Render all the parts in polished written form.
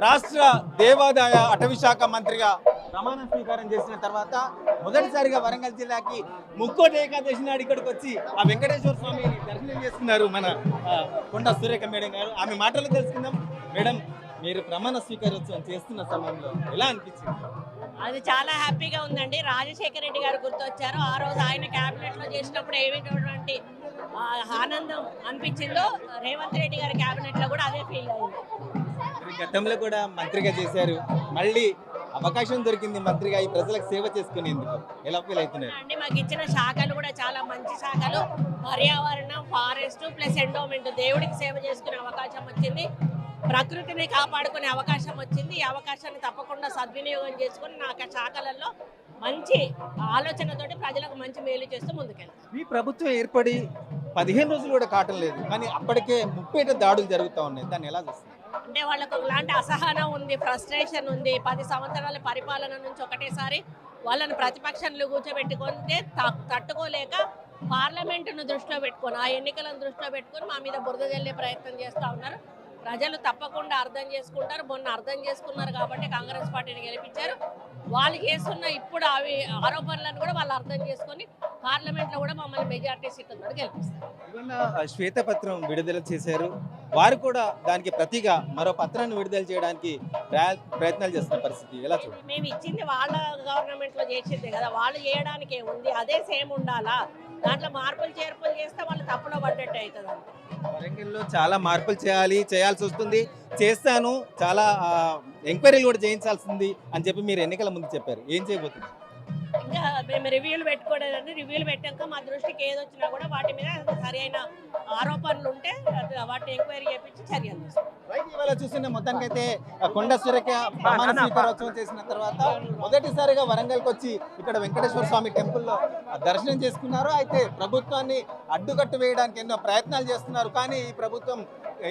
రాష్ట్ర దేవాదాయ అటవీ శాఖ మంత్రిగా ప్రమాణ స్వీకారం చేసిన తర్వాత మొదటిసారిగా వరంగల్ జిల్లాకి ముక్కోటి ఏకాదశి నాడు ఇక్కడికి వచ్చి ఆ వెంకటేశ్వర స్వామిని దర్శనం చేసుకున్నారు మన కొండా సురేఖ మేడం గారు. ఆమె మాటలు తెలుసుకుందాం. మేడం, మీరు ప్రమాణ స్వీకారోత్సవం చేస్తున్న సమయంలో ఎలా అనిపించింది? అది చాలా హ్యాపీగా ఉందండి. రాజశేఖర రెడ్డి గారు గుర్తొచ్చారు. ఆ రోజు ఆయన క్యాబినెట్ లో చేసినప్పుడు ఏమిటటువంటి ఆనందం అనిపించిందో రేవంత్ రెడ్డి గారి క్యాబినెట్ లో కూడా అదే ఫీల్ అయింది. గతంలో కూడా మంత్రిగా చేశారు, మళ్ళీ అవకాశం దొరికింది మంత్రిగా ఈ ప్రజలకు సేవ చేసుకునేందుకు. ఎలా ఫీల్ అవుతున్నారు అండి? మాకు ఇచ్చిన శాఖలు కూడా చాలా మంచి శాఖలు. పర్యావరణం, ఫారెస్ట్ ప్లస్ ఎండోమెంట్, దేవుడికి సేవ చేసుకునే అవకాశం వచ్చింది, ప్రకృతిని కాపాడుకునే అవకాశం వచ్చింది. ఈ అవకాశాన్ని తప్పకుండా సద్వినియోగం చేసుకుని నాకు శాఖలలో మంచి ఆలోచనతోటి ప్రజలకు మంచి మేలు చేస్తూ ముందుకెళ్తాం. ఈ ప్రభుత్వం ఏర్పడి 15 రోజులు కూడా కావటం లేదు, కానీ అప్పటికే 30 దాడులు జరుగుతూ ఉన్నాయి. దాన్ని ఎలా చూస్తారు? అంటే వాళ్ళకు ఇలాంటి అసహనం ఉంది, ఫ్రస్ట్రేషన్ ఉంది. 10 సంవత్సరాల పరిపాలన నుంచి ఒకటేసారి వాళ్ళని ప్రతిపక్షంలో కూర్చోబెట్టుకుంటే తట్టుకోలేక పార్లమెంటును దృష్టిలో పెట్టుకొని, ఆ ఎన్నికలను దృష్టిలో పెట్టుకొని మా మీద బురద జల్లే ప్రయత్నం చేస్తూ ఉన్నారు. ప్రజలు తప్పకుండా అర్థం చేసుకుంటారు. మొన్న అర్థం చేసుకున్నారు కాబట్టి కాంగ్రెస్ పార్టీని గెలిపించారు. వాళ్ళు చేస్తున్న ఇప్పుడు అవి ఆరోపణలను కూడా వాళ్ళు అర్థం చేసుకొని పార్లమెంట్లో కూడా మమ్మల్ని మెజార్టీ సీట్లతో గెలిపిస్తారు. శ్వేతపత్రం విడుదల చేశారు, వారు కూడా దానికి ప్రతిగా మరో పత్రాన్ని విడుదల చేయడానికి ప్రయత్నాలు చేస్తున్న పరిస్థితి ఎలా చూడాలి? మేము ఇచ్చింది వాళ్ళ గవర్నమెంట్లో చేసిందే కదా, వాళ్ళు చేయడానికి ఉంది, అదే సేమ్ ఉండాలా? దాంట్లో మార్పులు చేర్పులు చేస్తే వాళ్ళు తప్పులో పడ్డట్టు అవుతుంది. అంతే. వరంగల్లో చాలా మార్పులు చేయాల్సి వస్తుంది, చేస్తాను, చాలా ఎంక్వైరీలు కూడా చేయించాల్సింది అని చెప్పి మీరు ఎన్నికల ముందు చెప్పారు. ఏం చేయబోతున్నారు? ఇంకా మేము రివ్యూలు పెట్టుకోలేదండి. రివ్యూలు పెట్టాక మా దృష్టికి ఏదొచ్చినా కూడా వాటి మీద సరైన ఆరోపణలు ఉంటే వాటిని ఎంక్వైరీ చేయించి చర్యలు తీసుకుంటాం. ఇవాళ చూస్తున్న మొత్తానికైతే కొండా సురేఖ ప్రమాణ స్వీకారోత్సవం చేసిన తర్వాత మొదటిసారిగా వరంగల్కి వచ్చి ఇక్కడ వెంకటేశ్వర స్వామి టెంపుల్లో దర్శనం చేసుకున్నారు. అయితే ప్రభుత్వాన్ని అడ్డుకట్టు వేయడానికి ఎన్నో ప్రయత్నాలు చేస్తున్నారు, కానీ ఈ ప్రభుత్వం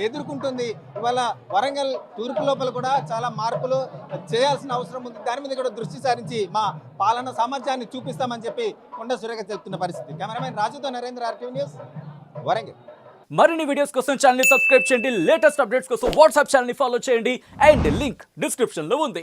ఎదుర్కొంటుంది. ఇవాళ వరంగల్ తూర్పు లోపల కూడా చాలా మార్పులు చేయాల్సిన అవసరం ఉంది. దాని మీద కూడా దృష్టి సారించి మా పాలన సామర్థ్యాన్ని చూపిస్తామని చెప్పి కొండా సురేఖ చెప్తున్న పరిస్థితి. కెమెరామెన్ రాజుతో నరేంద్ర, ఆర్టీవీ న్యూస్, వరంగల్. మరిన్ని వీడియోస్ కోసం ఛానల్ ని సబ్స్క్రైబ్ చేయండి, లేటెస్ట్ అప్డేట్స్ కోసం వాట్సాప్ ఛానల్ ని ఫాలో చేయండి అండ్ లింక్ డిస్క్రిప్షన్ లో ఉంది.